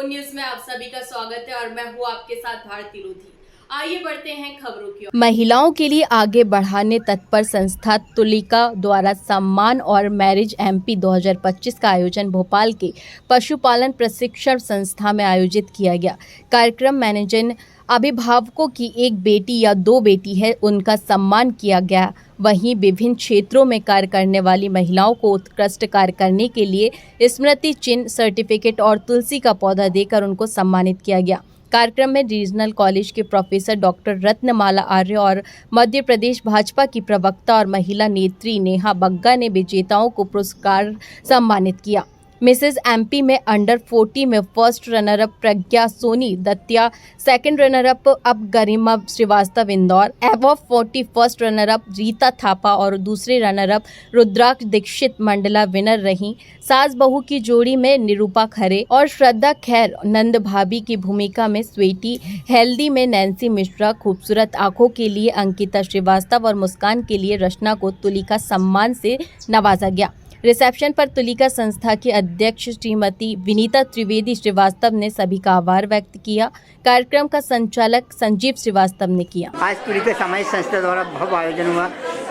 News में आप सभी का स्वागत है और मैं हूँ आपके साथ भारती लोधी। आइए बढ़ते हैं खबरों की ओर। महिलाओं के लिए आगे बढ़ाने तत्पर संस्था तुलिका द्वारा सम्मान और मैरिज एमपी 2025 का आयोजन भोपाल के पशुपालन प्रशिक्षण संस्था में आयोजित किया गया। कार्यक्रम मैनेजर अभिभावकों की एक बेटी या दो बेटी है उनका सम्मान किया गया। वहीं विभिन्न क्षेत्रों में कार्य करने वाली महिलाओं को उत्कृष्ट कार्य करने के लिए स्मृति चिन्ह, सर्टिफिकेट और तुलसी का पौधा देकर उनको सम्मानित किया गया। कार्यक्रम में रीजनल कॉलेज के प्रोफेसर डॉक्टर रत्नमाला आर्य और मध्य प्रदेश भाजपा की प्रवक्ता और महिला नेत्री नेहा बग्गा ने विजेताओं को पुरस्कार सम्मानित किया। मिसेज एमपी में अंडर 40 में first runner up Pragya Soni Datia, second runner up Garima Srivastava Indore, above 40 first runner up Rita Thapa और दूसरे runner up Rudraksh Dixit Mandla winner रहीं। सास बहू की जोड़ी में निरूपा खरे और श्रद्धा खैर, नंद भाभी की भूमिका में स्वीटी, हेल्दी में नैन्सी मिश्रा, खूबसूरत आंखों के लिए अंकिता श्रीवास्तव और मुस्कान के लिए रचना को तुलिका सम्मान से नवाजा गया। रिसेप्शन पर तुलिका संस्था की अध्यक्ष श्रीमती विनीता त्रिवेदी श्रीवास्तव ने सभी का आभार व्यक्त किया। कार्यक्रम का संचालक संजीव श्रीवास्तव ने किया। आज तुलिका सामाजिक संस्था द्वारा भव्य आयोजन हुआ।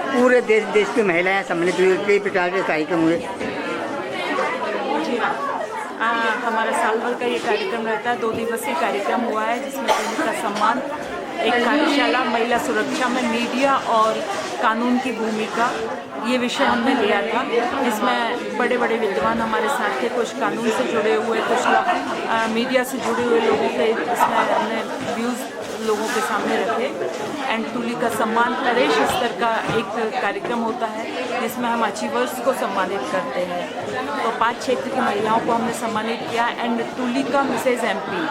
पूरे देश की महिलाएं सम्मिलित हुई। कई प्रकार के कार्यक्रम हुए। हमारा साल भर का ये कार्यक्रम रहता है। 2 दिवसीय कार्यक्रम हुआ है जिसमें तुलिका सम्मान, एक कार्यशाला, महिला सुरक्षा में मीडिया और कानून की भूमिका, ये विषय हमने लिया था। जिसमें बड़े बड़े विद्वान हमारे साथ थे, कुछ कानून से जुड़े हुए, कुछ मीडिया से जुड़े हुए लोगों के इसमें हमने व्यूज़ लोगों के सामने रखे। एंड तुलिका सम्मान प्रदेश स्तर का एक कार्यक्रम होता है जिसमें हम अचीवर्स को सम्मानित करते हैं। तो 5 क्षेत्र की महिलाओं को हमने सम्मानित किया। एंड तुलिका मिसेज एमपी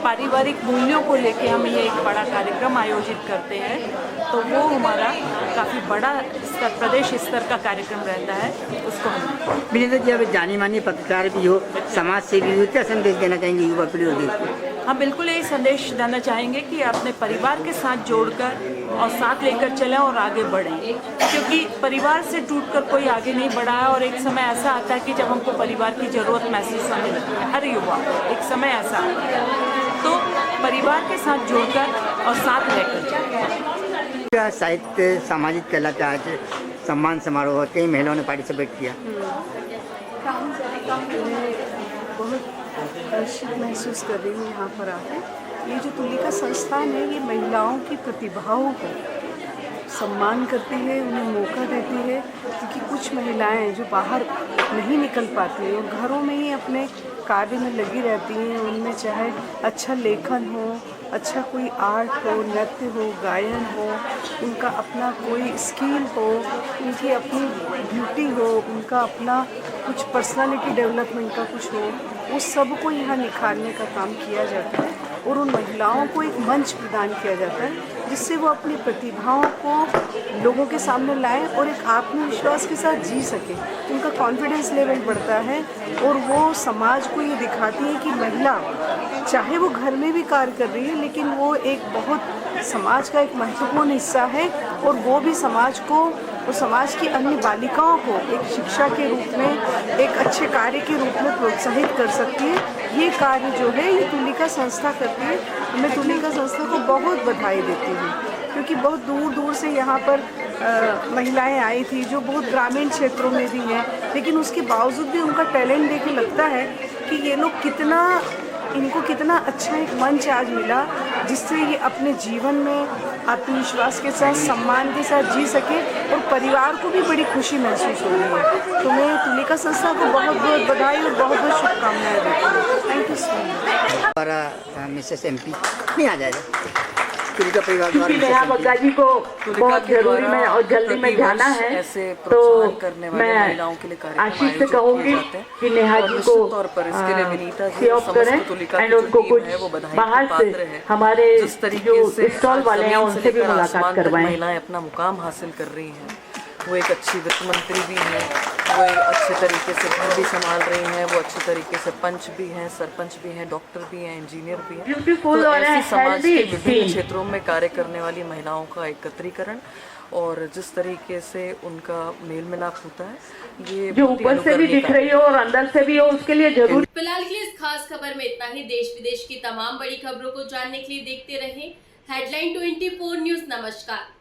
पारिवारिक मूल्यों को लेके हम ये एक बड़ा कार्यक्रम आयोजित करते हैं। तो वो हमारा काफ़ी बड़ा स्तर, प्रदेश स्तर का कार्यक्रम रहता है। उसको हम विनीता जी, अब जानी मानी पत्रकार भी हो, समाज सेवी हो, क्या संदेश देना चाहेंगे युवा पीढ़ी को? हम बिल्कुल यही संदेश देना चाहेंगे कि अपने परिवार के साथ जोड़कर और साथ लेकर चलें और आगे बढ़ें, क्योंकि परिवार से टूटकर कोई आगे नहीं बढ़ा है। और एक समय ऐसा आता है कि जब हमको परिवार की ज़रूरत महसूस होने लगती है। हर युवा एक समय ऐसा आता है, तो परिवार के साथ जुड़कर और साथ रहकर चलें। क्या साहित्य सामाजिक कला का आज सम्मान समारोह, कई महिलाओं ने पार्टिसिपेट किया। बहुत हर्षित महसूस कर रही हूँ यहाँ पर आकर। ये जो तुलिका संस्थान है ये महिलाओं की प्रतिभाओं को सम्मान करती है, उन्हें मौका देती है, क्योंकि कुछ महिलाएं जो बाहर नहीं निकल पाती हैं और घरों में ही अपने कार्य में लगी रहती हैं। उनमें चाहे अच्छा लेखन हो, अच्छा कोई आर्ट हो, नृत्य हो, गायन हो, उनका अपना कोई स्किल हो, उनकी अपनी ब्यूटी हो, उनका अपना कुछ पर्सनालिटी डेवलपमेंट का कुछ हो, उस सब को यहाँ निखारने का काम किया जाता है। और उन महिलाओं को एक मंच प्रदान किया जाता है जिससे वो अपनी प्रतिभाओं को लोगों के सामने लाएं और एक आत्मविश्वास के साथ जी सके। उनका कॉन्फिडेंस लेवल बढ़ता है और वो समाज को ये दिखाती है कि महिला चाहे वो घर में भी कार्य कर रही है लेकिन वो एक बहुत समाज का एक महत्वपूर्ण हिस्सा है और वो भी समाज को और समाज की अन्य बालिकाओं को एक शिक्षा के रूप में, एक अच्छे कार्य के रूप में प्रोत्साहित कर सकती है। ये कार्य जो है ये तुलिका संस्था करती है। मैं तुलिका संस्था को बहुत बधाई देती हूँ, क्योंकि बहुत दूर दूर से यहाँ पर महिलाएं आई थी जो बहुत ग्रामीण क्षेत्रों में भी हैं, लेकिन उसके बावजूद भी उनका टैलेंट देख के लगता है कि ये लोग इनको कितना अच्छा एक मंच आज मिला जिससे ये अपने जीवन में आत्मविश्वास के साथ, सम्मान के साथ जी सके और परिवार को भी बड़ी खुशी महसूस हो रही है। तो मैं तुलिका संस्था को बहुत बहुत बधाई और बहुत बहुत शुभकामनाएं देती हूँ। Thank you so much. हमारा मिसेस एमपी नहीं आ जाएगा तुलिका परिवार क्योंकि नेहा बग्गा जी को बहुत जरूरी में और जल्दी में जाना है, तो मैं आशीष से कहूँगी कि नेहा जी को सी ऑफ करें एंड उनको कुछ बाहर से हमारे जो स्टॉल वाले हैं उनसे भी मुलाकात करवाएं। महिलाएं अपना मुकाम हासिल कर रही हैं, वो एक अच्छी वित्त मंत्री भी हैं, वो एक अच्छे तरीके से घर भी संभाल रही हैं, वो अच्छे तरीके से पंच भी हैं, सरपंच भी हैं, डॉक्टर भी हैं, इंजीनियर भी हैं। तो ऐसी समाज के विभिन्न क्षेत्रों में कार्य करने वाली महिलाओं का एकत्रीकरण और जिस तरीके से उनका मेल मिलाप होता है, ये जो ऊपर से भी दिख रही हो और अंदर से भी हो, उसके लिए जरूर। फिलहाल के लिए खास खबर में इतना ही। देश विदेश की तमाम बड़ी खबरों को जानने के लिए देखते रहें हेडलाइन 24 न्यूज। नमस्कार।